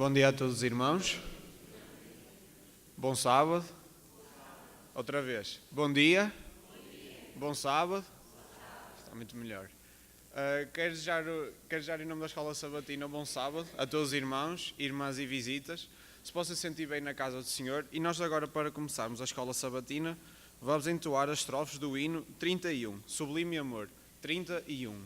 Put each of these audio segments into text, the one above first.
Bom dia a todos os irmãos. Bom sábado. Outra vez. Bom dia. Bom sábado. Está muito melhor. Quero desejar em nome da Escola Sabatina um bom sábado a todos os irmãos, irmãs e visitas. Se possa sentir bem na casa do Senhor. E nós agora, para começarmos a Escola Sabatina, vamos entoar as estrofes do hino 31. Sublime Amor. 31.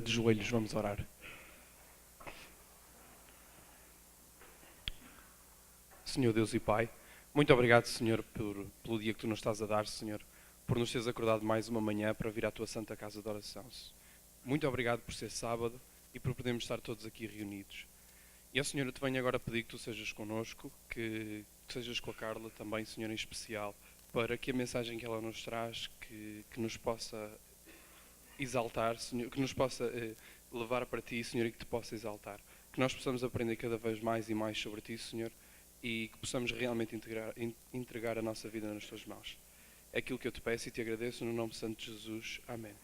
De joelhos, vamos orar. Senhor Deus e Pai, muito obrigado, Senhor, pelo dia que Tu nos estás a dar, Senhor, por nos teres acordado mais uma manhã para vir à Tua Santa Casa de Oração. Muito obrigado por ser sábado e por podermos estar todos aqui reunidos. E, Senhor, eu te venho agora pedir que Tu sejas connosco, que sejas com a Carla também, Senhor, em especial, para que a mensagem que ela nos traz, que nos possa exaltar, Senhor, que nos possa levar para Ti, Senhor, e que Te possa exaltar. Que nós possamos aprender cada vez mais e mais sobre Ti, Senhor, e que possamos realmente entregar a nossa vida nas tuas mãos. É aquilo que eu te peço e te agradeço no nome santo de Jesus. Amém.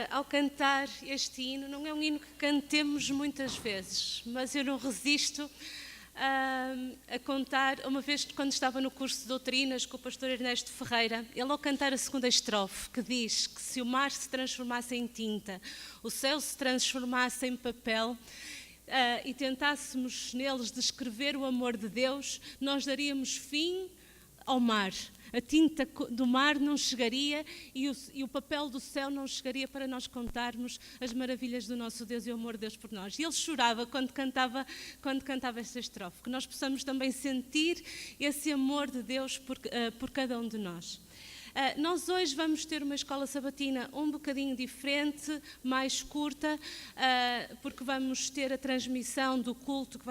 Ao cantar este hino, não é um hino que cantemos muitas vezes, mas eu não resisto a contar, uma vez quando estava no curso de doutrinas com o pastor Ernesto Ferreira, ele ao cantar a segunda estrofe, que diz que se o mar se transformasse em tinta, o céu se transformasse em papel, e tentássemos neles descrever o amor de Deus, nós daríamos fim ao mar. A tinta do mar não chegaria e o papel do céu não chegaria para nós contarmos as maravilhas do nosso Deus e o amor de Deus por nós. E ele chorava quando cantava esta estrofe, que nós possamos também sentir esse amor de Deus por cada um de nós. Nós hoje vamos ter uma escola sabatina um bocadinho diferente, mais curta, porque vamos ter a transmissão do culto que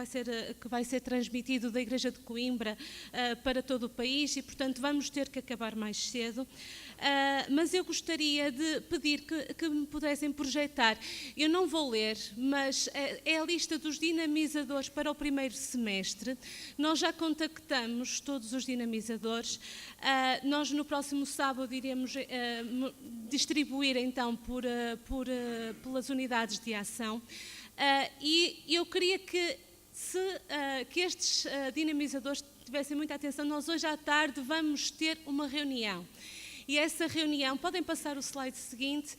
vai ser transmitido da Igreja de Coimbra para todo o país e, portanto, vamos ter que acabar mais cedo. Mas eu gostaria de pedir que me pudessem projetar. Eu não vou ler, mas é a lista dos dinamizadores para o primeiro semestre. Nós já contactamos todos os dinamizadores. Nós no próximo sábado iremos distribuir então pelas unidades de ação. E eu queria que estes dinamizadores tivessem muita atenção. Nós hoje à tarde vamos ter uma reunião. E essa reunião, podem passar o slide seguinte,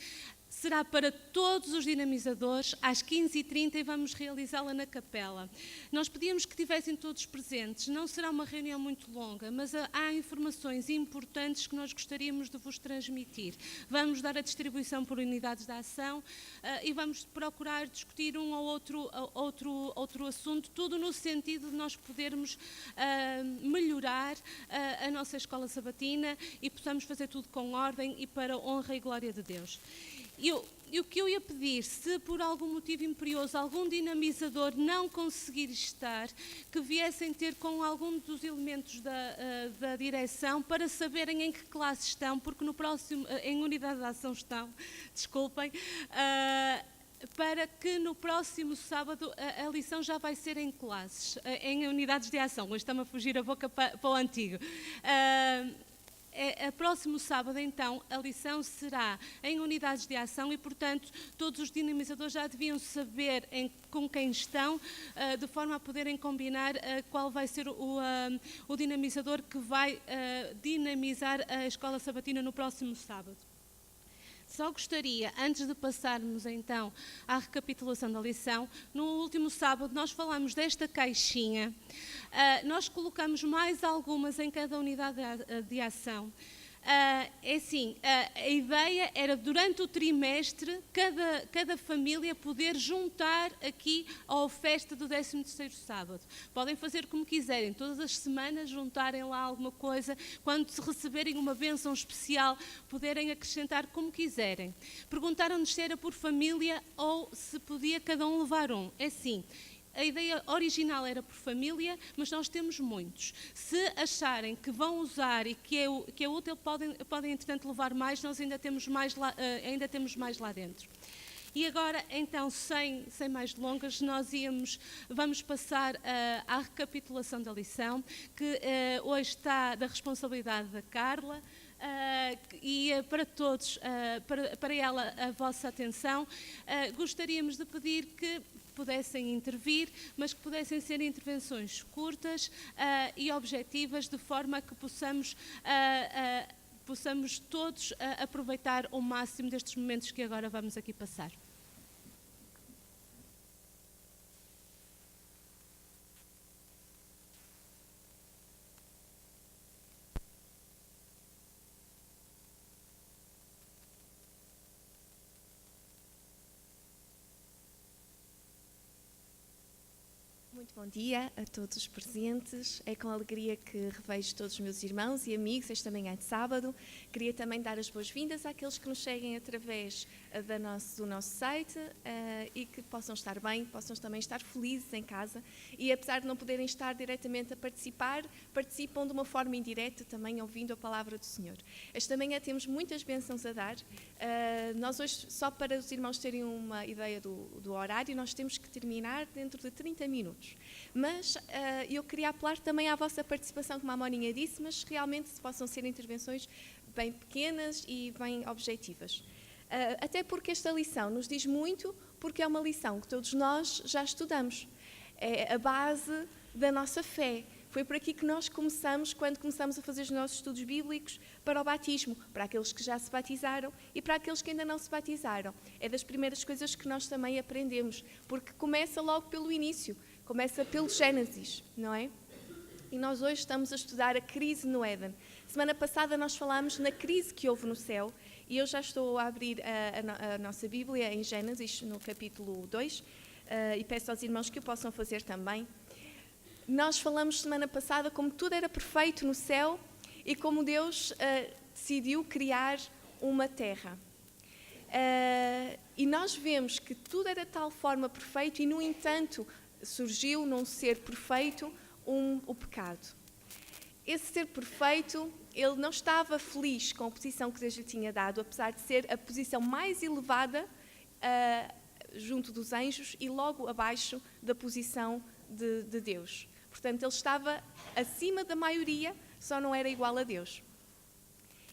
será para todos os dinamizadores às 15h30 e vamos realizá-la na capela. Nós pedíamos que estivessem todos presentes, não será uma reunião muito longa, mas há informações importantes que nós gostaríamos de vos transmitir. Vamos dar a distribuição por unidades de ação e vamos procurar discutir um ou outro assunto, tudo no sentido de nós podermos melhorar a nossa escola sabatina e possamos fazer tudo com ordem e para a honra e glória de Deus. E o que eu ia pedir, se por algum motivo imperioso algum dinamizador não conseguir estar, que viessem ter com algum dos elementos da direção para saberem em que classe estão, porque no próximo, em unidade de ação estão, desculpem, para que no próximo sábado a lição já vai ser em classes, em unidades de ação. Hoje está-me a fugir a boca para o antigo. A próximo sábado, então, a lição será em unidades de ação e, portanto, todos os dinamizadores já deviam saber com quem estão, de forma a poderem combinar qual vai ser o dinamizador que vai dinamizar a escola sabatina no próximo sábado. Só gostaria, antes de passarmos então à recapitulação da lição, no último sábado nós falamos desta caixinha, nós colocamos mais algumas em cada unidade de ação. É assim, a ideia era durante o trimestre cada família poder juntar aqui a oferta do 13º sábado. Podem fazer como quiserem, todas as semanas juntarem lá alguma coisa, quando se receberem uma bênção especial poderem acrescentar como quiserem. Perguntaram-nos se era por família ou se podia cada um levar um. É assim. A ideia original era por família, mas nós temos muitos. Se acharem que vão usar e que é útil, podem entretanto levar mais, nós ainda temos mais lá dentro. E agora, então, sem mais delongas, vamos passar à recapitulação da lição, que hoje está da responsabilidade da Carla. E para todos, para ela, a vossa atenção, gostaríamos de pedir que pudessem intervir, mas que pudessem ser intervenções curtas e objetivas, de forma a que possamos todos aproveitar ao máximo destes momentos que agora vamos aqui passar. Muito bom dia a todos os presentes. É com alegria que revejo todos os meus irmãos e amigos esta manhã de sábado. Queria também dar as boas-vindas àqueles que nos seguem através do nosso site e que possam estar bem, possam também estar felizes em casa e, apesar de não poderem estar diretamente a participar, participam de uma forma indireta também ouvindo a palavra do Senhor. Esta manhã temos muitas bênçãos a dar. Nós hoje, só para os irmãos terem uma ideia do horário, nós temos que terminar dentro de 30 minutos. Mas eu queria apelar também à vossa participação, como a Moninha disse, mas realmente se possam ser intervenções bem pequenas e bem objetivas. Até porque esta lição nos diz muito, porque é uma lição que todos nós já estudamos. É a base da nossa fé. Foi por aqui que nós começamos, quando começamos a fazer os nossos estudos bíblicos para o batismo, para aqueles que já se batizaram e para aqueles que ainda não se batizaram. É das primeiras coisas que nós também aprendemos, porque começa logo pelo início, começa pelo Gênesis, não é? E nós hoje estamos a estudar a crise no Éden. Semana passada nós falámos na crise que houve no céu e eu já estou a abrir a nossa Bíblia em Gênesis, no capítulo 2, e peço aos irmãos que o possam fazer também. Nós falamos semana passada como tudo era perfeito no céu e como Deus decidiu criar uma terra. E nós vemos que tudo era de tal forma perfeito e, no entanto, surgiu num ser perfeito o pecado. Esse ser perfeito, ele não estava feliz com a posição que Deus lhe tinha dado, apesar de ser a posição mais elevada junto dos anjos e logo abaixo da posição de Deus. Portanto, ele estava acima da maioria, só não era igual a Deus.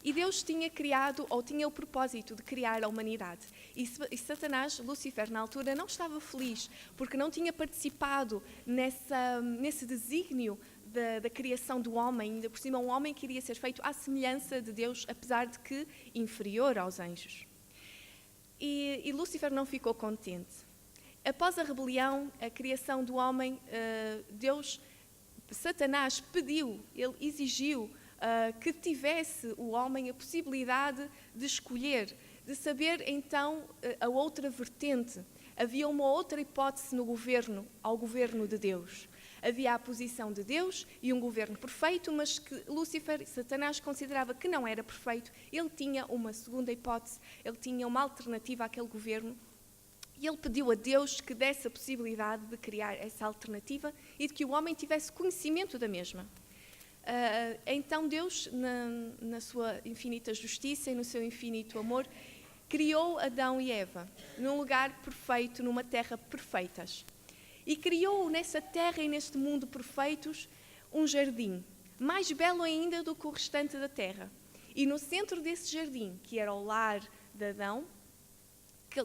E Deus tinha criado, ou tinha o propósito de criar a humanidade. E Satanás, Lúcifer, na altura, não estava feliz, porque não tinha participado nesse desígnio da criação do homem. Ainda por cima, um homem que iria ser feito à semelhança de Deus, apesar de que inferior aos anjos. E Lúcifer não ficou contente. Após a rebelião, a criação do homem, Satanás pediu, ele exigiu que tivesse o homem a possibilidade de escolher, de saber então a outra vertente. Havia uma outra hipótese no governo, ao governo de Deus. Havia a posição de Deus e um governo perfeito, mas que Lúcifer, Satanás, considerava que não era perfeito. Ele tinha uma segunda hipótese, ele tinha uma alternativa àquele governo. E ele pediu a Deus que desse a possibilidade de criar essa alternativa e de que o homem tivesse conhecimento da mesma. Então Deus, na sua infinita justiça e no seu infinito amor, criou Adão e Eva num lugar perfeito, numa terra perfeitas. E criou nessa terra e neste mundo perfeitos um jardim, mais belo ainda do que o restante da terra. E no centro desse jardim, que era o lar de Adão,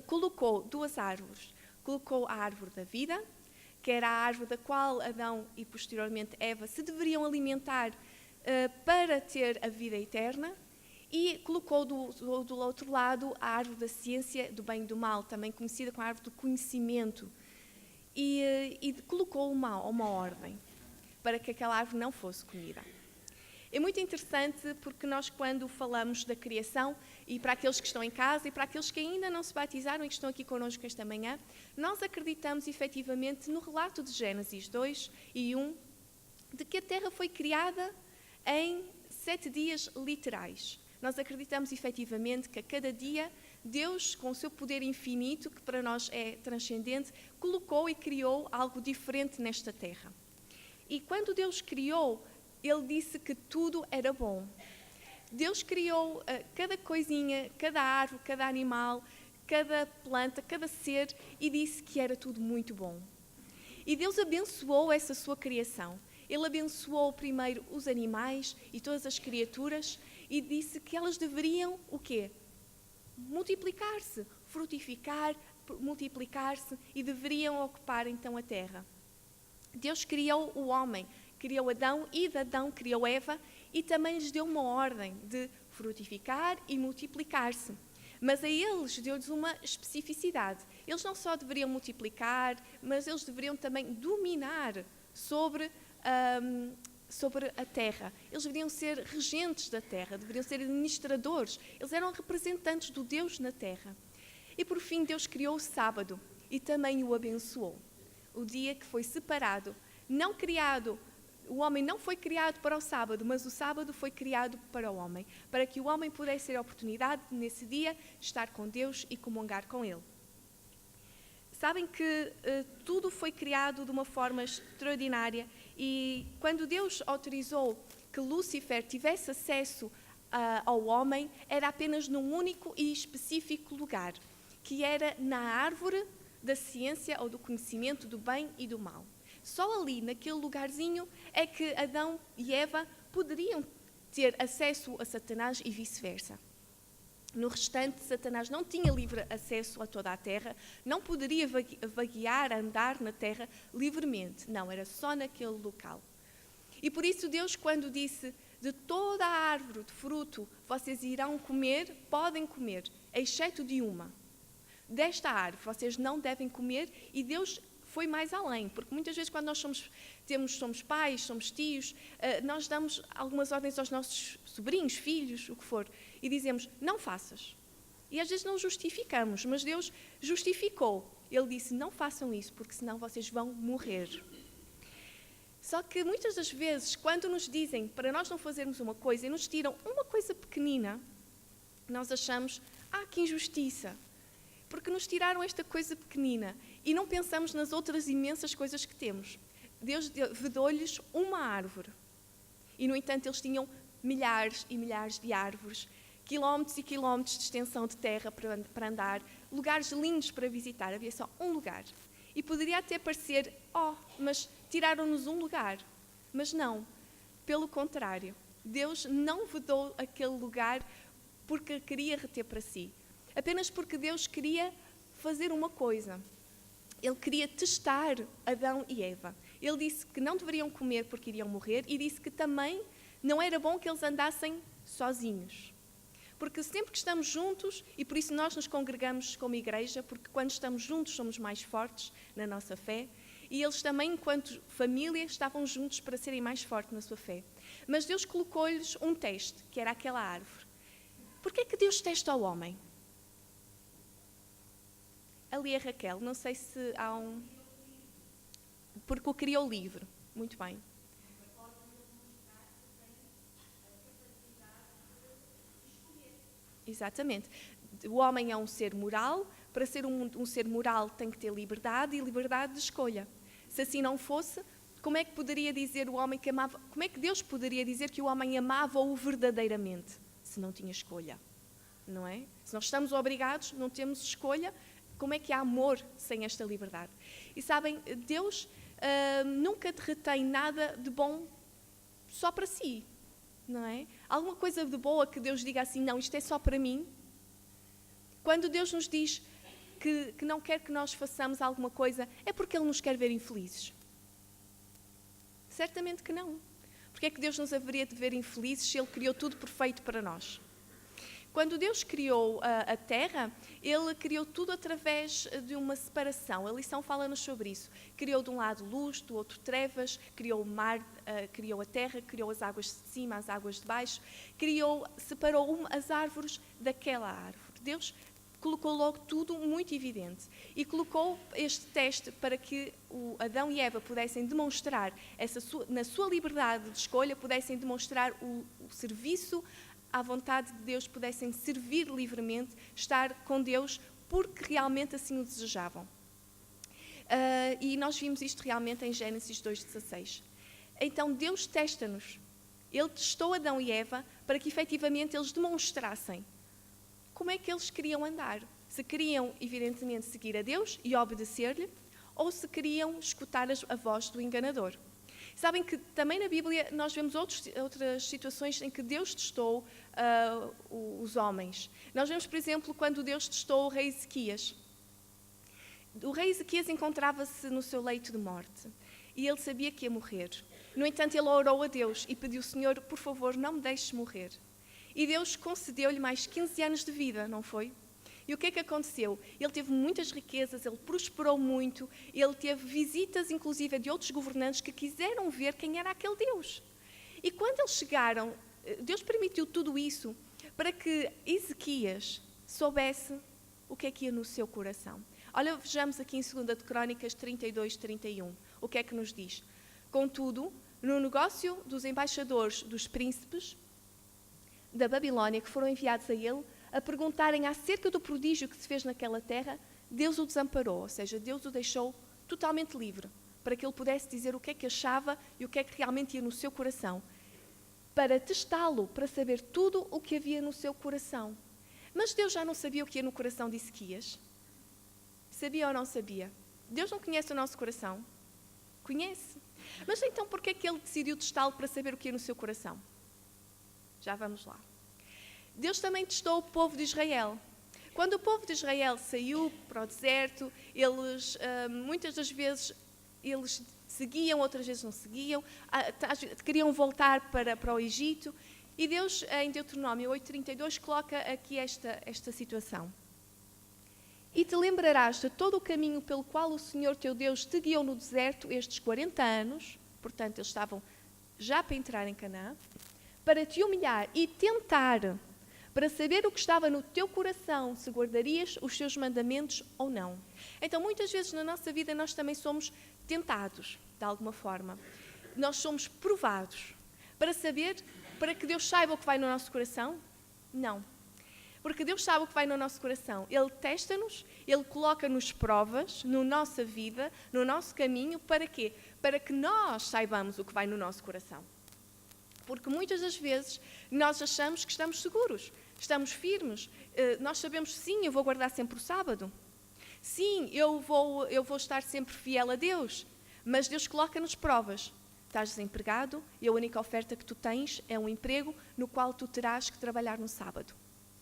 colocou duas árvores. Colocou a árvore da vida, que era a árvore da qual Adão e posteriormente Eva se deveriam alimentar para ter a vida eterna, e colocou do outro lado a árvore da ciência do bem e do mal, também conhecida como a árvore do conhecimento, e colocou uma ordem para que aquela árvore não fosse comida. É muito interessante porque nós, quando falamos da criação, e para aqueles que estão em casa e para aqueles que ainda não se batizaram e que estão aqui connosco esta manhã, nós acreditamos efetivamente no relato de Gênesis 2 e 1, de que a Terra foi criada em 7 dias literais. Nós acreditamos efetivamente que a cada dia Deus, com o seu poder infinito, que para nós é transcendente, colocou e criou algo diferente nesta Terra. E quando Deus criou, Ele disse que tudo era bom. Deus criou cada coisinha, cada árvore, cada animal, cada planta, cada ser, e disse que era tudo muito bom. E Deus abençoou essa sua criação. Ele abençoou primeiro os animais e todas as criaturas e disse que elas deveriam o quê? Multiplicar-se, frutificar, multiplicar-se e deveriam ocupar então a terra. Deus criou o homem, criou Adão e de Adão criou Eva e também lhes deu uma ordem de frutificar e multiplicar-se. Mas a eles deu-lhes uma especificidade. Eles não só deveriam multiplicar, mas eles deveriam também dominar sobre a terra. Eles deveriam ser regentes da terra, deveriam ser administradores. Eles eram representantes do Deus na terra. E por fim Deus criou o sábado e também o abençoou. O dia que foi separado, não criado o homem não foi criado para o sábado, mas o sábado foi criado para o homem, para que o homem pudesse ter a oportunidade, nesse dia, estar com Deus e comungar com Ele. Sabem que tudo foi criado de uma forma extraordinária e quando Deus autorizou que Lúcifer tivesse acesso ao homem, era apenas num único e específico lugar, que era na árvore da ciência ou do conhecimento do bem e do mal. Só ali, naquele lugarzinho, é que Adão e Eva poderiam ter acesso a Satanás e vice-versa. No restante, Satanás não tinha livre acesso a toda a terra, não poderia vaguear, andar na terra livremente. Não, era só naquele local. E por isso Deus, quando disse, de toda a árvore de fruto vocês irão comer, podem comer, exceto de uma. Desta árvore vocês não devem comer, e Deus foi mais além, porque muitas vezes quando nós somos pais, somos tios, nós damos algumas ordens aos nossos sobrinhos, filhos, o que for, e dizemos, não faças. E às vezes não justificamos, mas Deus justificou. Ele disse, não façam isso, porque senão vocês vão morrer. Só que muitas das vezes, quando nos dizem para nós não fazermos uma coisa e nos tiram uma coisa pequenina, nós achamos, que injustiça. Porque nos tiraram esta coisa pequenina e não pensamos nas outras imensas coisas que temos. Deus vedou-lhes uma árvore. E, no entanto, eles tinham milhares e milhares de árvores, quilómetros e quilómetros de extensão de terra para andar, lugares lindos para visitar. Havia só um lugar. E poderia até parecer, mas tiraram-nos um lugar. Mas não. Pelo contrário, Deus não vedou aquele lugar porque queria reter para si. Apenas porque Deus queria fazer uma coisa. Ele queria testar Adão e Eva. Ele disse que não deveriam comer porque iriam morrer e disse que também não era bom que eles andassem sozinhos. Porque sempre que estamos juntos, e por isso nós nos congregamos como igreja, porque quando estamos juntos somos mais fortes na nossa fé, e eles também, enquanto família, estavam juntos para serem mais fortes na sua fé. Mas Deus colocou-lhes um teste, que era aquela árvore. Porquê é que Deus testa o homem? Ali a Raquel, não sei se há um... Porque o criou livre. Muito bem. Exatamente. O homem é um ser moral. Para ser um ser moral tem que ter liberdade e liberdade de escolha. Se assim não fosse, como é que poderia dizer o homem que amava... Como é que Deus poderia dizer que o homem amava-o verdadeiramente, se não tinha escolha? Não é? Se nós estamos obrigados, não temos escolha... Como é que há amor sem esta liberdade? E sabem, Deus nunca retém nada de bom só para si, não é? Alguma coisa de boa que Deus diga assim, não, isto é só para mim. Quando Deus nos diz que não quer que nós façamos alguma coisa, é porque Ele nos quer ver infelizes? Certamente que não. Porque é que Deus nos haveria de ver infelizes se Ele criou tudo perfeito para nós? Quando Deus criou a terra, Ele criou tudo através de uma separação. A lição fala-nos sobre isso. Criou de um lado luz, do outro trevas, criou o mar, criou a terra, criou as águas de cima, as águas de baixo, separou as árvores daquela árvore. Deus colocou logo tudo muito evidente e colocou este teste para que Adão e Eva pudessem demonstrar, na sua liberdade de escolha, pudessem demonstrar o serviço à vontade de Deus, pudessem servir livremente, estar com Deus, porque realmente assim o desejavam. E nós vimos isto realmente em Gênesis 2,16. Então Deus testa-nos. Ele testou Adão e Eva para que efetivamente eles demonstrassem como é que eles queriam andar. Se queriam, evidentemente, seguir a Deus e obedecer-lhe, ou se queriam escutar a voz do enganador. Sabem que também na Bíblia nós vemos outras situações em que Deus testou os homens. Nós vemos, por exemplo, quando Deus testou o rei Ezequias. O rei Ezequias encontrava-se no seu leito de morte e ele sabia que ia morrer. No entanto, ele orou a Deus e pediu, Senhor, por favor, não me deixes morrer. E Deus concedeu-lhe mais 15 anos de vida, não foi? E o que é que aconteceu? Ele teve muitas riquezas, ele prosperou muito, ele teve visitas, inclusive, de outros governantes que quiseram ver quem era aquele Deus. E quando eles chegaram, Deus permitiu tudo isso para que Ezequias soubesse o que é que ia no seu coração. Olha, vejamos aqui em 2 de Crônicas 32, 31, o que é que nos diz? Contudo, no negócio dos embaixadores dos príncipes da Babilónia que foram enviados a ele a perguntarem acerca do prodígio que se fez naquela terra, Deus o desamparou, ou seja, Deus o deixou totalmente livre, para que ele pudesse dizer o que é que achava e o que é que realmente ia no seu coração, para testá-lo, para saber tudo o que havia no seu coração. Mas Deus já não sabia o que ia no coração de Ezequias? Sabia ou não sabia? Deus não conhece o nosso coração? Conhece. Mas então por que é que ele decidiu testá-lo para saber o que ia no seu coração? Já vamos lá. Deus também testou o povo de Israel. Quando o povo de Israel saiu para o deserto, eles, muitas das vezes, eles seguiam, outras vezes não seguiam, queriam voltar para o Egito, e Deus, em Deuteronômio 8:32, coloca aqui esta situação. E te lembrarás de todo o caminho pelo qual o Senhor teu Deus te guiou no deserto estes 40 anos, portanto eles estavam já para entrar em Canaã, para te humilhar e tentar, para saber o que estava no teu coração, se guardarias os seus mandamentos ou não. Então, muitas vezes na nossa vida nós também somos tentados, de alguma forma. Nós somos provados para saber, para que Deus saiba o que vai no nosso coração? Não. Porque Deus sabe o que vai no nosso coração. Ele testa-nos, Ele coloca-nos provas na nossa vida, no nosso caminho, para quê? Para que nós saibamos o que vai no nosso coração. Porque muitas das vezes nós achamos que estamos seguros, estamos firmes, nós sabemos, sim, eu vou guardar sempre o sábado, sim, eu vou estar sempre fiel a Deus, mas Deus coloca-nos provas. Estás desempregado e a única oferta que tu tens é um emprego no qual tu terás que trabalhar no sábado.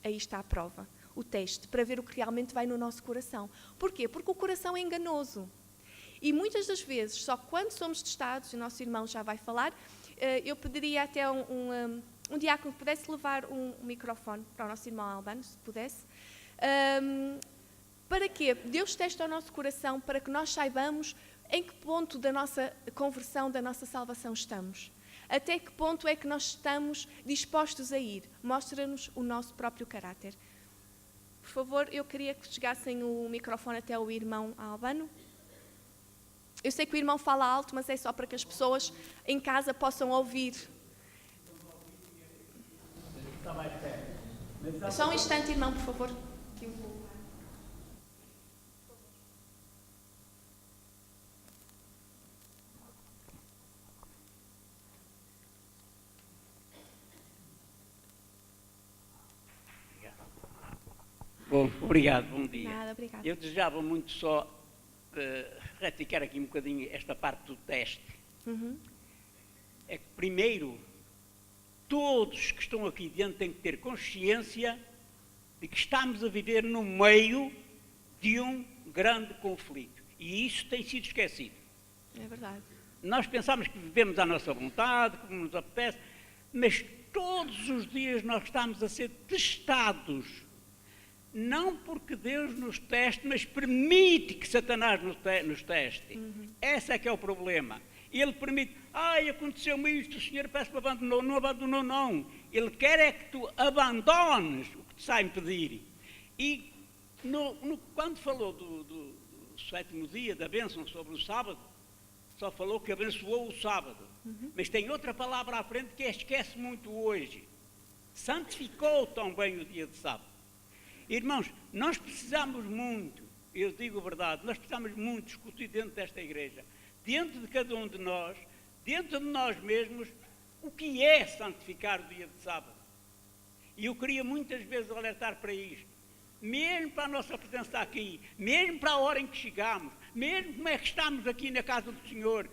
Aí está a prova, o teste, para ver o que realmente vai no nosso coração. Porquê? Porque o coração é enganoso. E muitas das vezes, só quando somos testados, e o nosso irmão já vai falar, eu pediria até um diácono que pudesse levar um microfone para o nosso irmão Albano, se pudesse. Para quê? Deus testa o nosso coração para que nós saibamos em que ponto da nossa conversão, da nossa salvação estamos. Até que ponto é que nós estamos dispostos a ir? Mostra-nos o nosso próprio caráter. Por favor, eu queria que chegassem o microfone até o irmão Albano. Eu sei que o irmão fala alto, mas é só para que as pessoas em casa possam ouvir. Só um instante, irmão, por favor. Bom, obrigado, bom dia. Nada, obrigada. Eu desejava muito só retificar aqui um bocadinho esta parte do teste. É que, primeiro, todos que estão aqui dentro têm que ter consciência de que estamos a viver no meio de um grande conflito. E isso tem sido esquecido. É verdade. Nós pensamos que vivemos à nossa vontade, como nos apetece, mas todos os dias nós estamos a ser testados. Não porque Deus nos teste, mas permite que Satanás nos teste. Esse é que é o problema. Ele permite, aconteceu-me isto, o Senhor parece que abandonou. Não abandonou, não. Ele quer é que tu abandones o que te sai impedir. E quando falou do sétimo dia, da bênção sobre o sábado, só falou que abençoou o sábado. Mas tem outra palavra à frente que esquece muito hoje. Santificou tão bem o dia de sábado. Irmãos, nós precisamos muito, eu digo a verdade, nós precisamos muito discutir dentro desta igreja, dentro de cada um de nós, dentro de nós mesmos, o que é santificar o dia de sábado. E eu queria muitas vezes alertar para isto, mesmo para a nossa presença aqui, mesmo para a hora em que chegamos, mesmo como é que estamos aqui na casa do Senhor,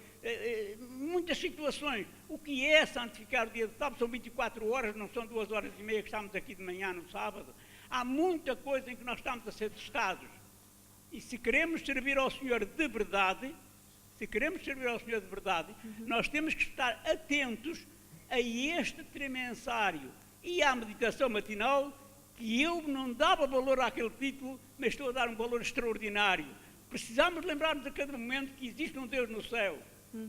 muitas situações. O que é santificar o dia de sábado? São 24 horas, não são 2 horas e meia que estamos aqui de manhã no sábado. Há muita coisa em que nós estamos a ser testados. E se queremos servir ao Senhor de verdade, nós temos que estar atentos a este tremensário e à meditação matinal, que eu não dava valor àquele título, mas estou a dar um valor extraordinário. Precisamos lembrar-nos a cada momento que existe um Deus no céu.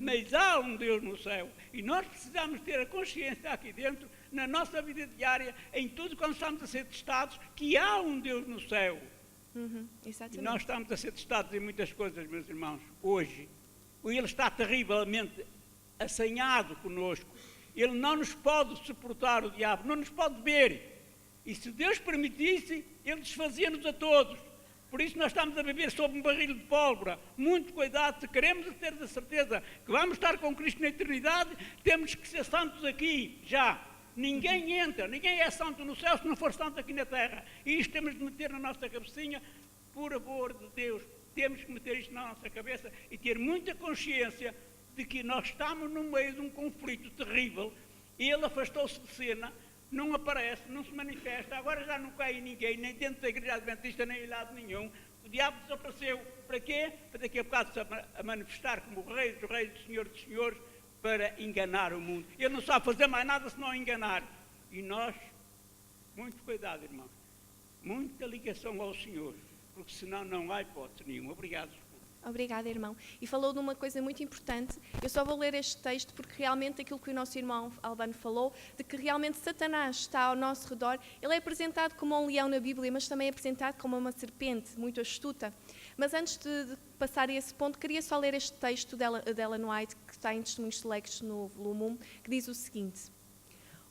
Mas há um Deus no céu. E nós precisamos ter a consciência aqui dentro, na nossa vida diária, em tudo quando estamos a ser testados, que há um Deus no céu. Exatamente. E nós estamos a ser testados em muitas coisas, meus irmãos, hoje. Ele está terrivelmente assanhado conosco. Ele não nos pode suportar, o diabo, não nos pode ver. E se Deus permitisse, ele desfazia-nos a todos. Por isso nós estamos a viver sob um barril de pólvora. Muito cuidado, se queremos ter a certeza que vamos estar com Cristo na eternidade, temos que ser santos aqui, já. Ninguém entra, ninguém é santo no céu se não for santo aqui na terra. E isto temos de meter na nossa cabecinha, por amor de Deus. Temos que meter isto na nossa cabeça e ter muita consciência de que nós estamos no meio de um conflito terrível. Ele afastou-se de cena, não aparece, não se manifesta, agora já não cai em ninguém, nem dentro da igreja adventista, nem em lado nenhum. O diabo desapareceu. Para quê? Para daqui a bocado se a manifestar como o Rei dos Reis, o Senhor dos Senhores, para enganar o mundo. Ele não sabe fazer mais nada senão enganar. E nós, muito cuidado, irmão, muita ligação ao Senhor, porque senão não há hipótese nenhuma. Obrigado. Obrigada, irmão. E falou de uma coisa muito importante. Eu só vou ler este texto porque realmente aquilo que o nosso irmão Albano falou, de que realmente Satanás está ao nosso redor, ele é apresentado como um leão na Bíblia, mas também é apresentado como uma serpente muito astuta. Mas antes de passar a esse ponto, queria só ler este texto de Ellen White, que está em Testemunhos Selectos no volume 1, que diz o seguinte: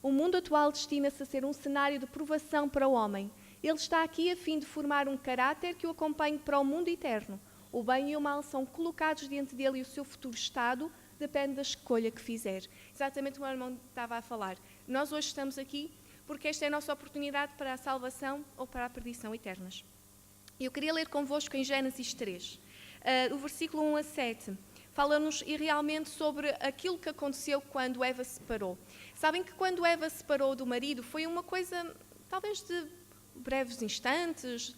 o mundo atual destina-se a ser um cenário de provação para o homem. Ele está aqui a fim de formar um caráter que o acompanhe para o mundo eterno. O bem e o mal são colocados diante dele e o seu futuro estado depende da escolha que fizer. Exatamente o meu irmão estava a falar. Nós hoje estamos aqui porque esta é a nossa oportunidade para a salvação ou para a perdição eternas. Eu queria ler convosco em Gênesis 3, o versículo 1 a 7. Fala-nos realmente sobre aquilo que aconteceu quando Eva se separou. Sabem que quando Eva se separou do marido foi uma coisa, talvez de breves instantes.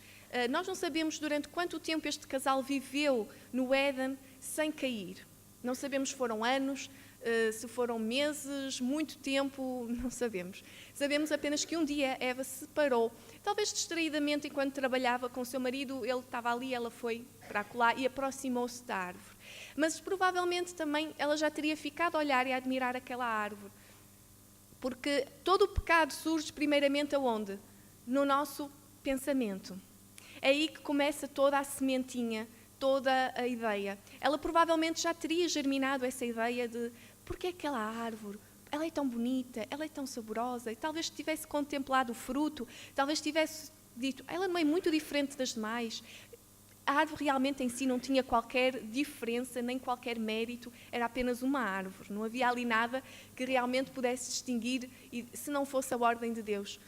Nós não sabemos durante quanto tempo este casal viveu no Éden sem cair. Não sabemos se foram anos, se foram meses, muito tempo, não sabemos. Sabemos apenas que um dia Eva se separou, talvez distraidamente enquanto trabalhava com o seu marido, ele estava ali, ela foi para acolá e aproximou-se da árvore. Mas provavelmente também ela já teria ficado a olhar e a admirar aquela árvore. Porque todo o pecado surge primeiramente aonde? No nosso pensamento. É aí que começa toda a sementinha, toda a ideia. Ela provavelmente já teria germinado essa ideia de porque aquela árvore, ela é tão bonita, ela é tão saborosa, e talvez tivesse contemplado o fruto, talvez tivesse dito, ela não é muito diferente das demais. A árvore realmente em si não tinha qualquer diferença, nem qualquer mérito, era apenas uma árvore. Não havia ali nada que realmente pudesse distinguir, e se não fosse a ordem de Deus.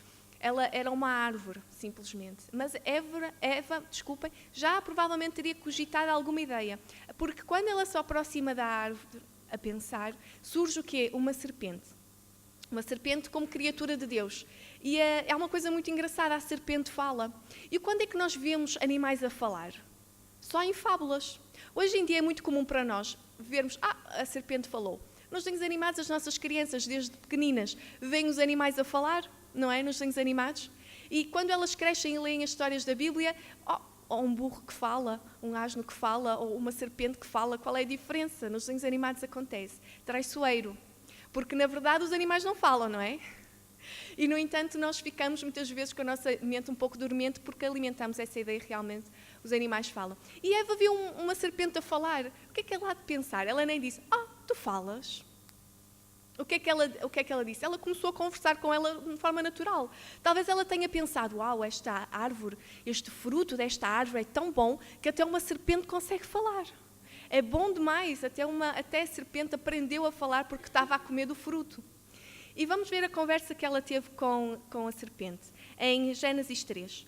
Ela era uma árvore, simplesmente. Mas Eva, já provavelmente teria cogitado alguma ideia. Porque quando ela se aproxima da árvore a pensar, surge o quê? Uma serpente. Uma serpente como criatura de Deus. E é uma coisa muito engraçada, a serpente fala. E quando é que nós vemos animais a falar? Só em fábulas. Hoje em dia é muito comum para nós vermos, a serpente falou. Nos desenhos animados, as nossas crianças, desde pequeninas, veem os animais a falar, não é? Nos desenhos animados. E quando elas crescem e leem as histórias da Bíblia, ou um burro que fala, um asno que fala, ou uma serpente que fala, qual é a diferença? Nos desenhos animados acontece. Traiçoeiro. Porque, na verdade, os animais não falam, não é? E, no entanto, nós ficamos muitas vezes com a nossa mente um pouco dormente porque alimentamos essa ideia realmente, os animais falam. E Eva viu uma serpente a falar. O que é que ela há de pensar? Ela nem disse, tu falas? O que é que ela disse? Ela começou a conversar com ela de forma natural. Talvez ela tenha pensado, esta árvore, este fruto desta árvore é tão bom que até uma serpente consegue falar. É bom demais, até a serpente aprendeu a falar porque estava a comer do fruto. E vamos ver a conversa que ela teve com a serpente, em Gênesis 3.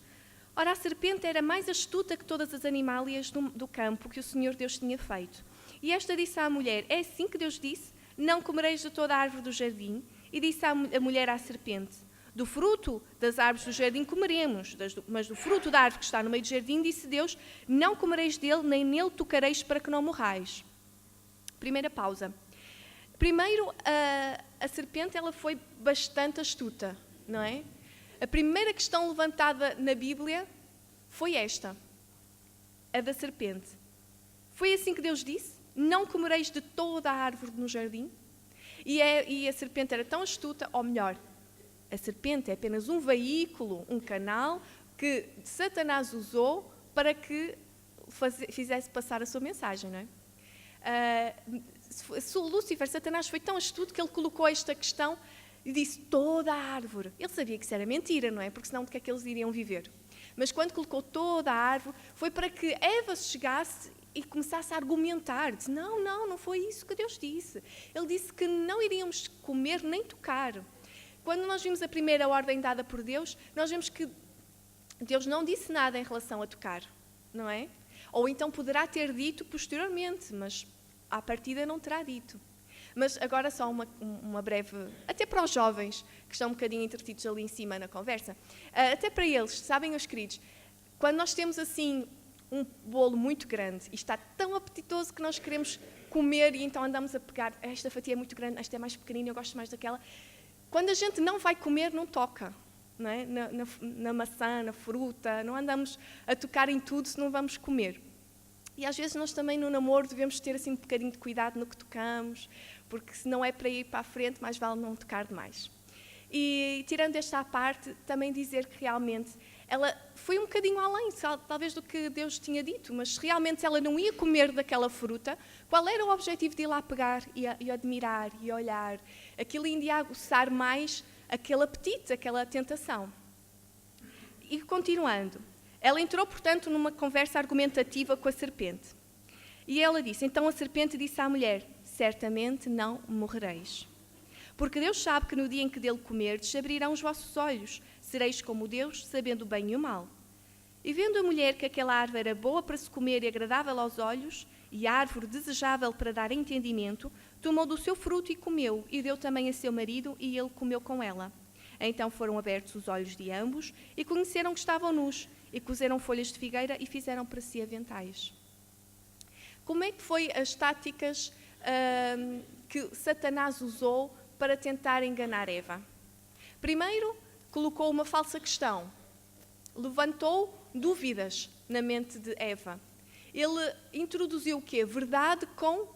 Ora, a serpente era mais astuta que todas as animálias do campo que o Senhor Deus tinha feito. E esta disse à mulher, é assim que Deus disse? Não comereis de toda a árvore do jardim. E disse a mulher à serpente, do fruto das árvores do jardim comeremos, mas do fruto da árvore que está no meio do jardim, disse Deus, não comereis dele, nem nele tocareis para que não morrais. Primeira pausa. Primeiro, a serpente ela foi bastante astuta, não é? A primeira questão levantada na Bíblia foi esta, a da serpente. Foi assim que Deus disse? Não comereis de toda a árvore no jardim? E a serpente era tão astuta, ou melhor, a serpente é apenas um veículo, um canal que Satanás usou para que fizesse passar a sua mensagem, não é? Lúcifer, Satanás, foi tão astuto que ele colocou esta questão e disse toda a árvore. Ele sabia que isso era mentira, não é? Porque senão de que é que eles iriam viver? Mas quando colocou toda a árvore, foi para que Eva chegasse e começasse a argumentar. Disse, não foi isso que Deus disse. Ele disse que não iríamos comer nem tocar. Quando nós vimos a primeira ordem dada por Deus, nós vemos que Deus não disse nada em relação a tocar, não é? Ou então poderá ter dito posteriormente, mas à partida não terá dito. Mas agora só uma breve, até para os jovens que estão um bocadinho entretidos ali em cima na conversa, até para eles, sabem os queridos, quando nós temos assim um bolo muito grande e está tão apetitoso que nós queremos comer e então andamos a pegar, esta fatia é muito grande, esta é mais pequenina, eu gosto mais daquela. Quando a gente não vai comer, não toca, não é? Na maçã, na fruta, não andamos a tocar em tudo se não vamos comer. E às vezes nós também no namoro devemos ter assim um bocadinho de cuidado no que tocamos, porque se não é para ir para a frente, mais vale não tocar demais. E tirando esta à parte, também dizer que realmente ela foi um bocadinho além, talvez, do que Deus tinha dito, mas se realmente ela não ia comer daquela fruta, qual era o objetivo de ir lá pegar e admirar e olhar? Aquilo ia aguçar mais aquele apetite, aquela tentação. E continuando, ela entrou, portanto, numa conversa argumentativa com a serpente. E ela disse, então a serpente disse à mulher, certamente não morrereis. Porque Deus sabe que no dia em que dele comerdes, abrirão os vossos olhos, sereis como Deus, sabendo o bem e o mal. E vendo a mulher que aquela árvore era boa para se comer e agradável aos olhos, e árvore desejável para dar entendimento, tomou do seu fruto e comeu, e deu também a seu marido, e ele comeu com ela. Então foram abertos os olhos de ambos, e conheceram que estavam nus, e cozeram folhas de figueira e fizeram para si aventais. Como é que foi as táticas que Satanás usou para tentar enganar Eva? Primeiro, colocou uma falsa questão. Levantou dúvidas na mente de Eva. Ele introduziu o quê? Verdade com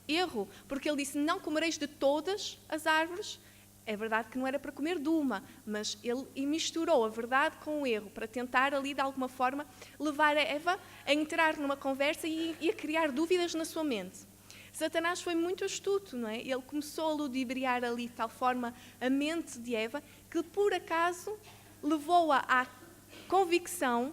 erro. Porque ele disse, não comereis de todas as árvores. É verdade que não era para comer de uma, mas ele misturou a verdade com o erro para tentar ali, de alguma forma, levar a Eva a entrar numa conversa e a criar dúvidas na sua mente. Satanás foi muito astuto, não é? Ele começou a ludibriar ali de tal forma a mente de Eva que, por acaso, levou-a à convicção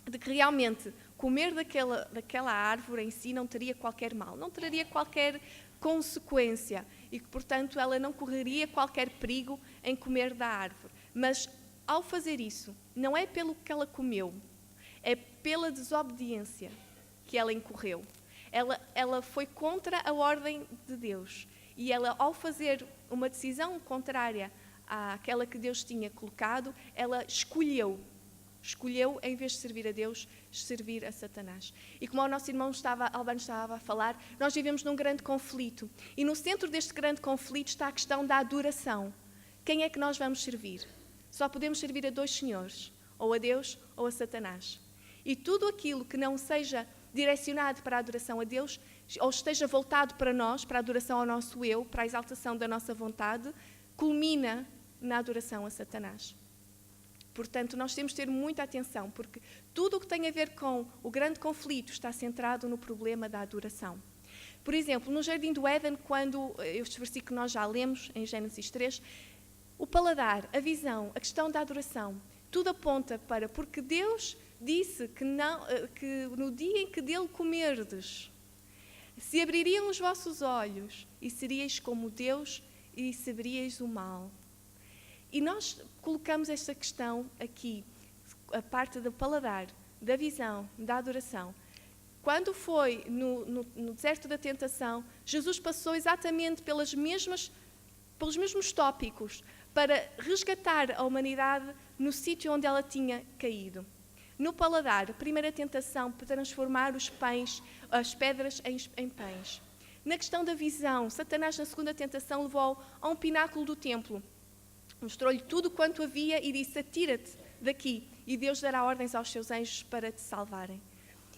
de que realmente comer daquela árvore em si não teria qualquer mal, não traria qualquer consequência e que, portanto, ela não correria qualquer perigo em comer da árvore. Mas, ao fazer isso, não é pelo que ela comeu, é pela desobediência que ela incorreu. Ela foi contra a ordem de Deus e ela, ao fazer uma decisão contrária àquela que Deus tinha colocado, ela escolheu, em vez de servir a Deus, servir a Satanás. E como o nosso irmão Albano estava a falar, nós vivemos num grande conflito. E no centro deste grande conflito está a questão da adoração. Quem é que nós vamos servir? Só podemos servir a dois senhores, ou a Deus ou a Satanás. E tudo aquilo que não seja direcionado para a adoração a Deus, ou esteja voltado para nós, para a adoração ao nosso eu, para a exaltação da nossa vontade, culmina na adoração a Satanás. Portanto, nós temos de ter muita atenção, porque tudo o que tem a ver com o grande conflito está centrado no problema da adoração. Por exemplo, no Jardim do Éden, quando este versículo nós já lemos, em Gênesis 3, o paladar, a visão, a questão da adoração, tudo aponta para, porque Deus disse que no dia em que dele comerdes, se abririam os vossos olhos e seríeis como Deus e saberíeis o mal. E nós colocamos esta questão aqui, a parte do paladar, da visão, da adoração. Quando foi no deserto da tentação, Jesus passou exatamente pelos mesmos tópicos para resgatar a humanidade no sítio onde ela tinha caído. No paladar, a primeira tentação para transformar as pedras em pães. Na questão da visão, Satanás, na segunda tentação, levou a um pináculo do templo. Mostrou-lhe tudo quanto havia e disse, atira-te daqui, e Deus dará ordens aos seus anjos para te salvarem.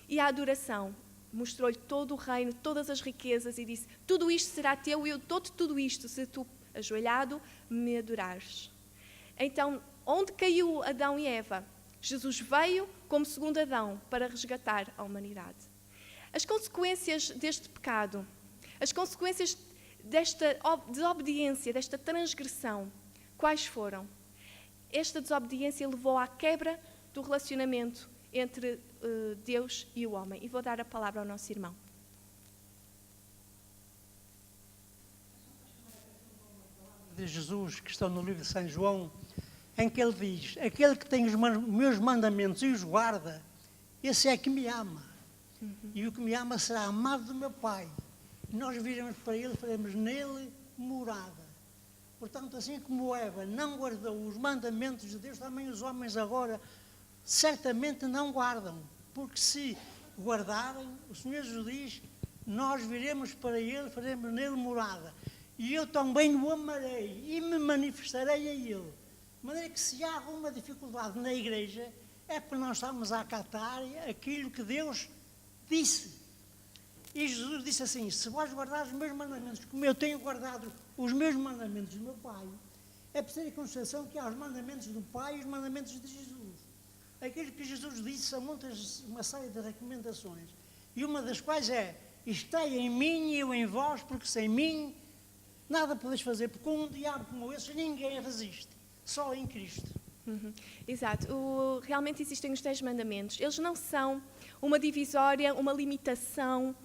E a adoração, mostrou-lhe todo o reino, todas as riquezas, e disse, tudo isto será teu, e eu dou-te tudo isto, se tu, ajoelhado, me adorares. Então, onde caiu Adão e Eva? Jesus veio como segundo Adão para resgatar a humanidade. As consequências deste pecado, as consequências desta desobediência, desta transgressão, quais foram? Esta desobediência levou à quebra do relacionamento entre Deus e o homem. E vou dar a palavra ao nosso irmão. De Jesus, que estão no livro de São João, em que ele diz: aquele que tem os meus mandamentos e os guarda, esse é que me ama. E o que me ama será amado do meu Pai. E nós viremos para ele, faremos nele morada. Portanto, assim como Eva não guardou os mandamentos de Deus, também os homens agora certamente não guardam. Porque se guardarem, o Senhor Jesus diz: nós viremos para ele, faremos nele morada. E eu também o amarei e me manifestarei a ele. De maneira que se há alguma dificuldade na igreja, é porque nós estamos a acatar aquilo que Deus disse. E Jesus disse assim: se vós guardares os meus mandamentos, como eu tenho guardado os meus mandamentos do meu Pai, é preciso ter em consideração que há os mandamentos do Pai e os mandamentos de Jesus. Aquilo que Jesus disse são uma série de recomendações. E uma das quais é: estei em mim e eu em vós, porque sem mim nada podeis fazer, porque com um diabo como esse ninguém resiste, só em Cristo. Exato. Realmente existem os 10 mandamentos. Eles não são uma divisória, uma limitação,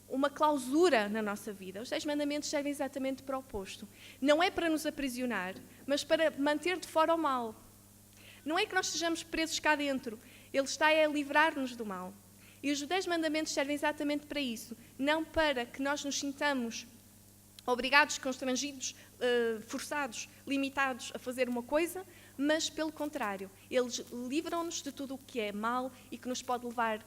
uma clausura na nossa vida. Os 10 mandamentos servem exatamente para o oposto. Não é para nos aprisionar, mas para manter de fora o mal. Não é que nós estejamos presos cá dentro. Ele está a livrar-nos do mal. E os 10 mandamentos servem exatamente para isso. Não para que nós nos sintamos obrigados, constrangidos, forçados, limitados a fazer uma coisa, mas pelo contrário, eles livram-nos de tudo o que é mal e que nos pode levar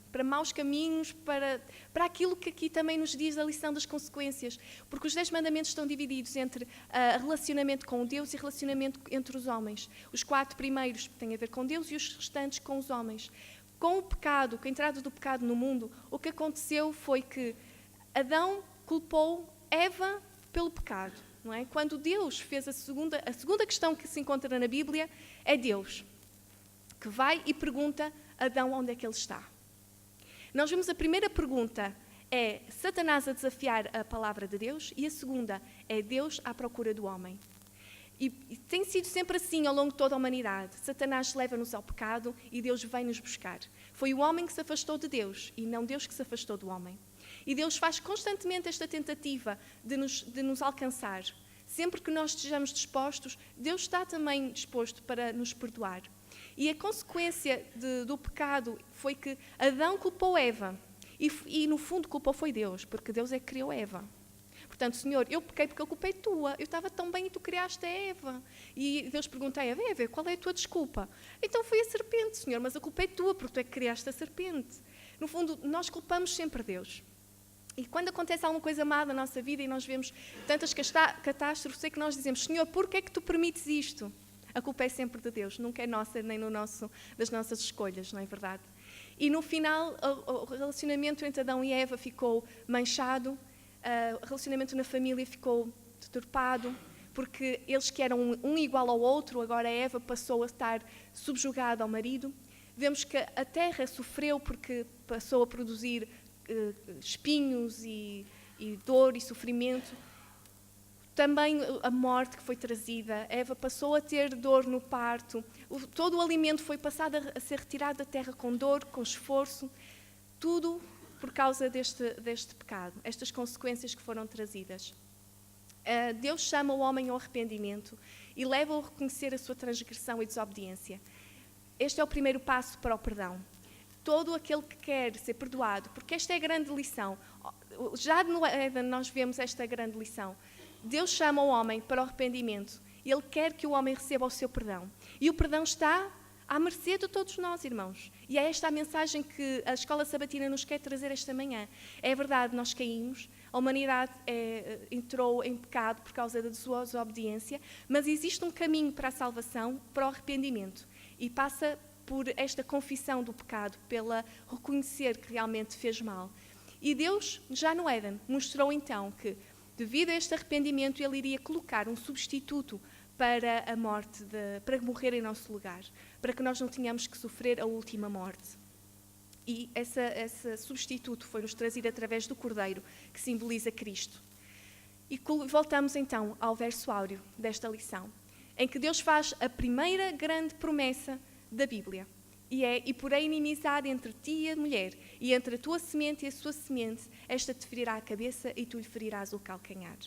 para maus caminhos, para aquilo que aqui também nos diz a lição das consequências, porque os 10 mandamentos estão divididos entre relacionamento com Deus e relacionamento entre os homens. Os 4 primeiros têm a ver com Deus e os restantes com os homens. Com o pecado, com a entrada do pecado no mundo, o que aconteceu foi que Adão culpou Eva pelo pecado, não é? Quando Deus fez a segunda questão que se encontra na Bíblia, é Deus que vai e pergunta a Adão onde é que ele está. Nós vemos a primeira pergunta é Satanás a desafiar a palavra de Deus e a segunda é Deus à procura do homem. E tem sido sempre assim ao longo de toda a humanidade. Satanás leva-nos ao pecado e Deus vem nos buscar. Foi o homem que se afastou de Deus e não Deus que se afastou do homem. E Deus faz constantemente esta tentativa de nos alcançar. Sempre que nós estejamos dispostos, Deus está também disposto para nos perdoar. E a consequência do pecado foi que Adão culpou Eva. E no fundo culpou foi Deus, porque Deus é que criou Eva. Portanto, Senhor, eu pequei porque eu culpei tua. Eu estava tão bem e tu criaste a Eva. E Deus pergunta a Eva: Eva, qual é a tua desculpa? Então foi a serpente, Senhor, mas a culpa é tua porque tu é que criaste a serpente. No fundo, nós culpamos sempre Deus. E quando acontece alguma coisa má na nossa vida e nós vemos tantas catástrofes, é que nós dizemos: Senhor, porquê é que tu permites isto? A culpa é sempre de Deus, nunca é nossa, nem das nossas escolhas, não é verdade? E no final, o relacionamento entre Adão e Eva ficou manchado, o relacionamento na família ficou deturpado, porque eles que eram um igual ao outro, agora a Eva passou a estar subjugada ao marido. Vemos que a terra sofreu porque passou a produzir espinhos e dor e sofrimento. Também a morte que foi trazida. Eva passou a ter dor no parto. Todo o alimento foi passado a ser retirado da terra com dor, com esforço. Tudo por causa deste pecado, estas consequências que foram trazidas. Deus chama o homem ao arrependimento e leva-o a reconhecer a sua transgressão e desobediência. Este é o primeiro passo para o perdão. Todo aquele que quer ser perdoado, porque esta é a grande lição. Já no Éden nós vemos esta grande lição. Deus chama o homem para o arrependimento e Ele quer que o homem receba o seu perdão. E o perdão está à mercê de todos nós, irmãos. E é esta a mensagem que a Escola Sabatina nos quer trazer esta manhã. É verdade, nós caímos, a humanidade entrou em pecado por causa da sua desobediência, mas existe um caminho para a salvação, para o arrependimento. E passa por esta confissão do pecado, pela reconhecer que realmente fez mal. E Deus, já no Éden, mostrou então que, devido a este arrependimento, Ele iria colocar um substituto para a morte, para morrer em nosso lugar, para que nós não tenhamos que sofrer a última morte. E esse substituto foi-nos trazido através do Cordeiro, que simboliza Cristo. E voltamos então ao verso áureo desta lição, em que Deus faz a primeira grande promessa da Bíblia. E porém inimizade entre ti e a mulher, e entre a tua semente e a sua semente, esta te ferirá a cabeça e tu lhe ferirás o calcanhar.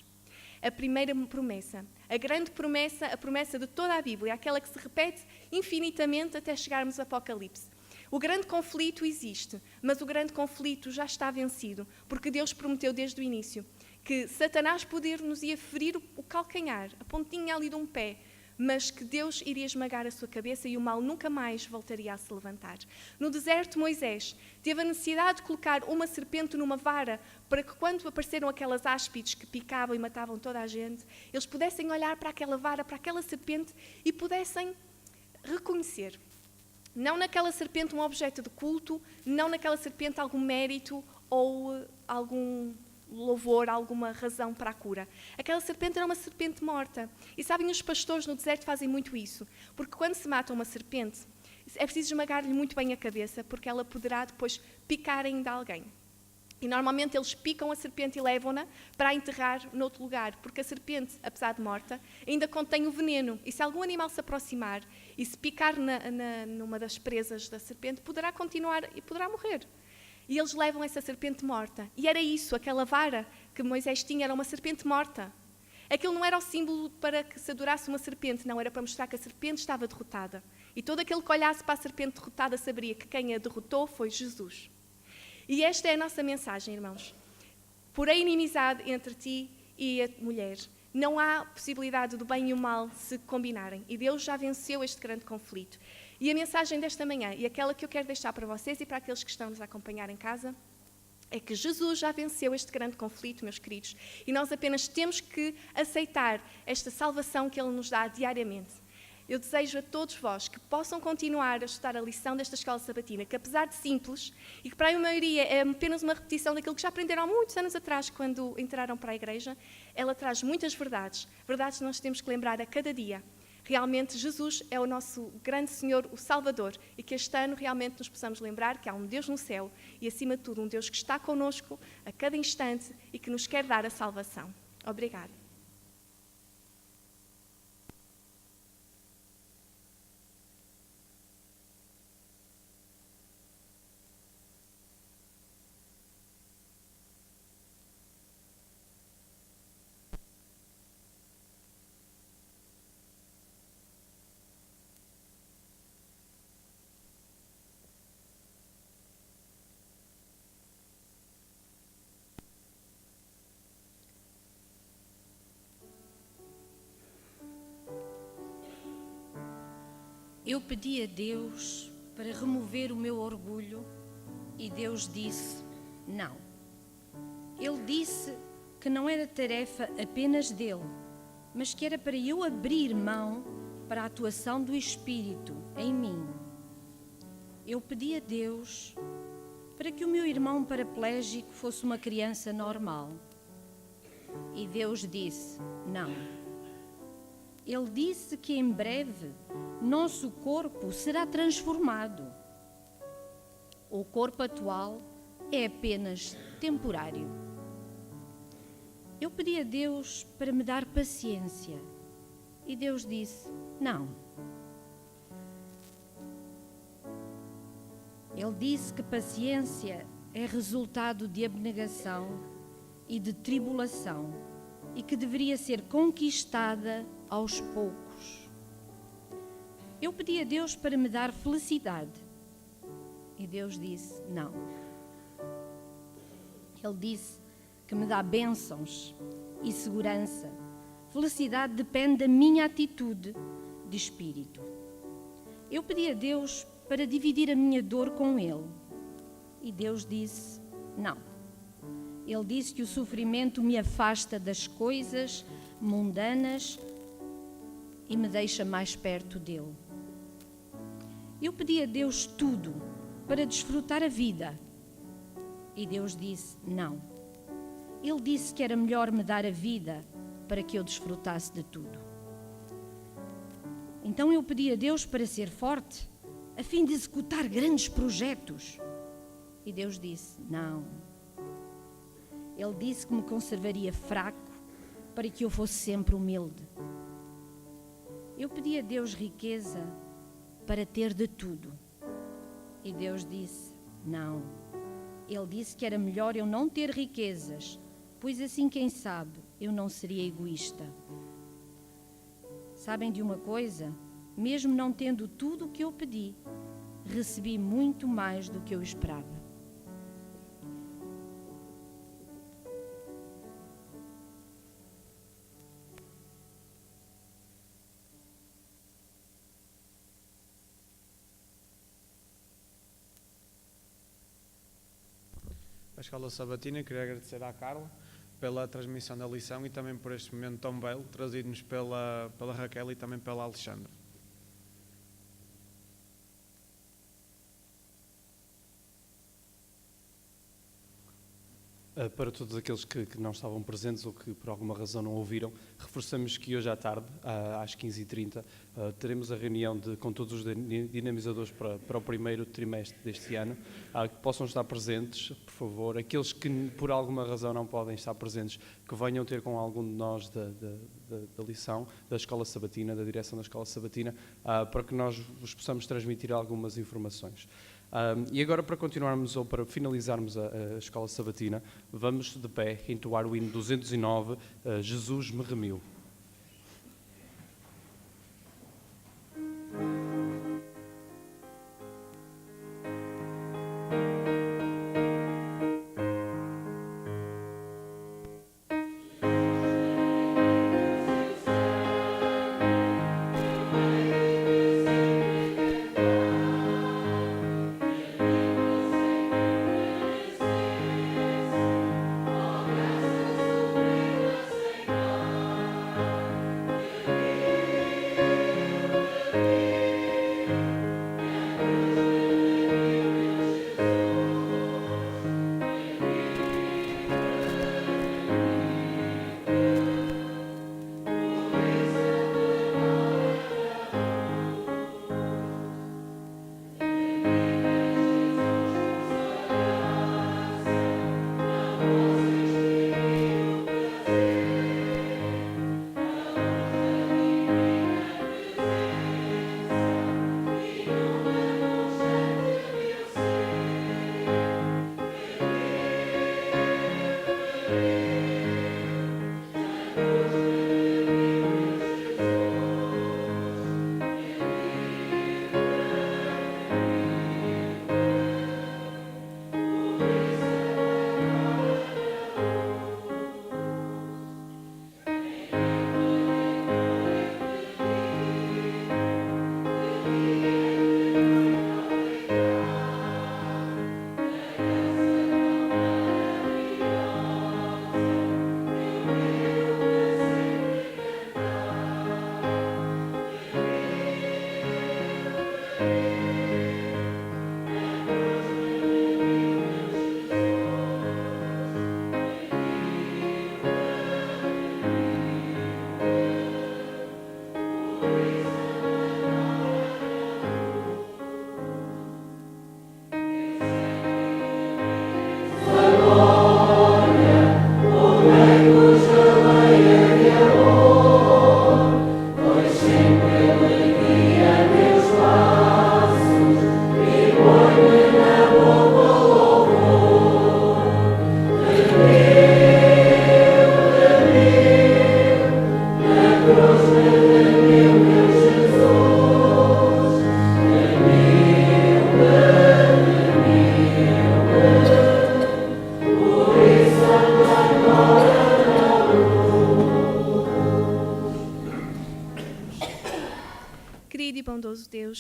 A primeira promessa, a grande promessa, a promessa de toda a Bíblia, aquela que se repete infinitamente até chegarmos ao Apocalipse. O grande conflito existe, mas o grande conflito já está vencido, porque Deus prometeu desde o início que Satanás nos ia ferir o calcanhar, a pontinha ali de um pé, mas que Deus iria esmagar a sua cabeça e o mal nunca mais voltaria a se levantar. No deserto, Moisés teve a necessidade de colocar uma serpente numa vara para que quando apareceram aquelas áspides que picavam e matavam toda a gente, eles pudessem olhar para aquela vara, para aquela serpente e pudessem reconhecer. Não naquela serpente um objeto de culto, não naquela serpente algum mérito ou algum louvor, alguma razão para a cura. Aquela serpente era uma serpente morta. E sabem, os pastores no deserto fazem muito isso, porque quando se mata uma serpente, é preciso esmagar-lhe muito bem a cabeça, porque ela poderá depois picar ainda alguém. E normalmente eles picam a serpente e levam-na para a enterrar noutro lugar, porque a serpente, apesar de morta, ainda contém o veneno. E se algum animal se aproximar e se picar numa das presas da serpente, poderá continuar e poderá morrer. E eles levam essa serpente morta. E era isso, aquela vara que Moisés tinha era uma serpente morta. Aquilo não era o símbolo para que se adorasse uma serpente, não, era para mostrar que a serpente estava derrotada. E todo aquele que olhasse para a serpente derrotada saberia que quem a derrotou foi Jesus. E esta é a nossa mensagem, irmãos. Por a inimizade entre ti e a mulher, não há possibilidade do bem e o mal se combinarem. E Deus já venceu este grande conflito. E a mensagem desta manhã, e aquela que eu quero deixar para vocês e para aqueles que estão nos a acompanhar em casa, é que Jesus já venceu este grande conflito, meus queridos, e nós apenas temos que aceitar esta salvação que Ele nos dá diariamente. Eu desejo a todos vós que possam continuar a estudar a lição desta escola sabatina, que apesar de simples, e que para a maioria é apenas uma repetição daquilo que já aprenderam há muitos anos atrás, quando entraram para a igreja, ela traz muitas verdades, verdades que nós temos que lembrar a cada dia. Realmente Jesus é o nosso grande Senhor, o Salvador, e que este ano realmente nos possamos lembrar que há um Deus no céu e, acima de tudo, um Deus que está connosco a cada instante e que nos quer dar a salvação. Obrigada. Eu pedi a Deus para remover o meu orgulho e Deus disse não. Ele disse que não era tarefa apenas dele, mas que era para eu abrir mão para a atuação do Espírito em mim. Eu pedi a Deus para que o meu irmão paraplégico fosse uma criança normal. E Deus disse não. Ele disse que em breve nosso corpo será transformado. O corpo atual é apenas temporário. Eu pedi a Deus para me dar paciência e Deus disse não. Ele disse que paciência é resultado de abnegação e de tribulação e que deveria ser conquistada aos poucos. Eu pedi a Deus para me dar felicidade e Deus disse não. Ele disse que me dá bênçãos e segurança. Felicidade depende da minha atitude de espírito. Eu pedi a Deus para dividir a minha dor com Ele e Deus disse não. Ele disse que o sofrimento me afasta das coisas mundanas e me deixa mais perto dele. Eu pedi a Deus tudo para desfrutar a vida e Deus disse não. Ele disse que era melhor me dar a vida para que eu desfrutasse de tudo. Então eu pedi a Deus para ser forte, a fim de executar grandes projetos E Deus disse: não. Ele disse que me conservaria fraco para que eu fosse sempre humilde. Eu pedi a Deus riqueza para ter de tudo. E Deus disse: não. Ele disse que era melhor eu não ter riquezas, pois assim, quem sabe, eu não seria egoísta. Sabem de uma coisa? Mesmo não tendo tudo o que eu pedi, recebi muito mais do que eu esperava. A Escola Sabatina, queria agradecer à Carla pela transmissão da lição e também por este momento tão belo, trazido-nos pela Raquel e também pela Alexandra. Para todos aqueles que não estavam presentes ou que por alguma razão não ouviram, reforçamos que hoje à tarde, às 15h30, teremos a reunião com todos os dinamizadores para o primeiro trimestre deste ano, que possam estar presentes, por favor. Aqueles que por alguma razão não podem estar presentes, que venham ter com algum de nós da lição, da Escola Sabatina, da direção da Escola Sabatina, para que nós vos possamos transmitir algumas informações. E agora, para continuarmos ou para finalizarmos a Escola Sabatina, vamos de pé entoar o hino 209, Jesus me remiu.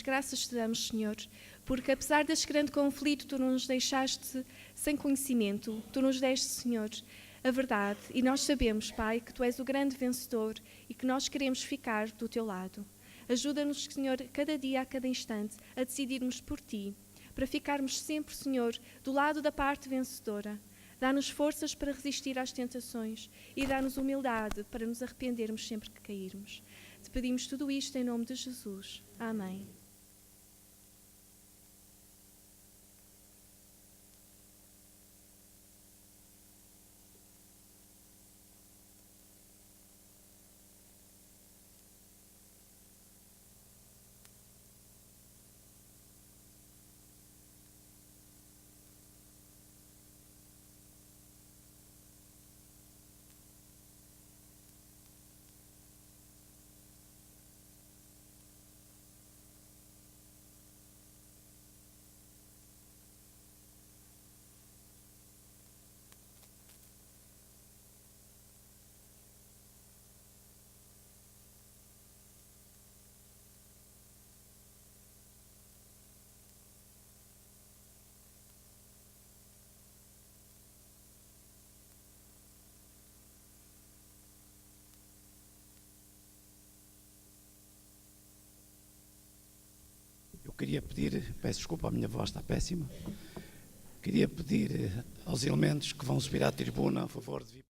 Graças te damos, Senhor, porque apesar deste grande conflito, tu não nos deixaste sem conhecimento, tu nos deste, Senhor, a verdade. E nós sabemos, Pai, que tu és o grande vencedor e que nós queremos ficar do teu lado. Ajuda-nos, Senhor, cada dia, a cada instante, a decidirmos por ti, para ficarmos sempre, Senhor, do lado da parte vencedora. Dá-nos forças para resistir às tentações e dá-nos humildade para nos arrependermos sempre que cairmos. Te pedimos tudo isto em nome de Jesus. Amém. queria pedir, peço desculpa, a minha voz está péssima, queria pedir aos elementos que vão subir à tribuna a favor de